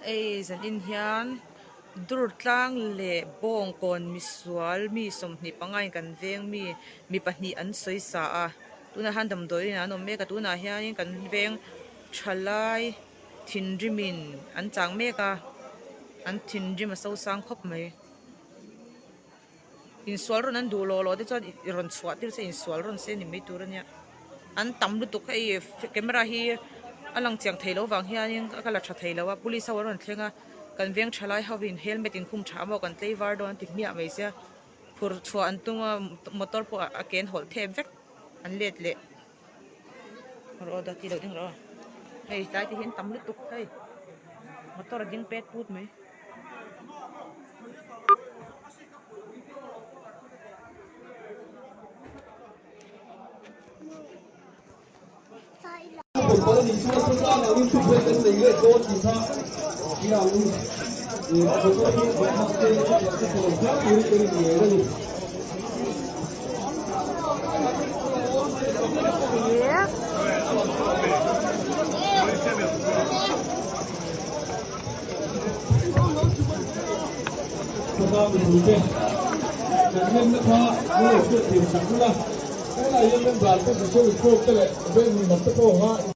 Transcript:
Ei zan in hian dur tlang le bong kon mi sual mi som ni pangai kan veng mi pahnih an soi sa a tuna han dam doi na nom me ka tuna hian kan veng thalai thinrimin an chang me ka an thinrim so sang khop mai in sual ron an du lo lo de chan ron chhuat tir se in sual ron se ni mai tur ania an tam lu tuk ei camera hi alang chiang thailo wang hian ka la tha thailo wa police a ron thlenga kan veng thalai hawin helmet in khum thamo kan tlei war don tik mi a mai sia phur chhuwa an tunga motor po a ken hol the vek an let le ro da ti lo ding ro hei tai ti hin tam lu tuk hei motor ding pet put mai cái này nhân dân đoàn có thể số được cô cái này bên mình nó sẽ có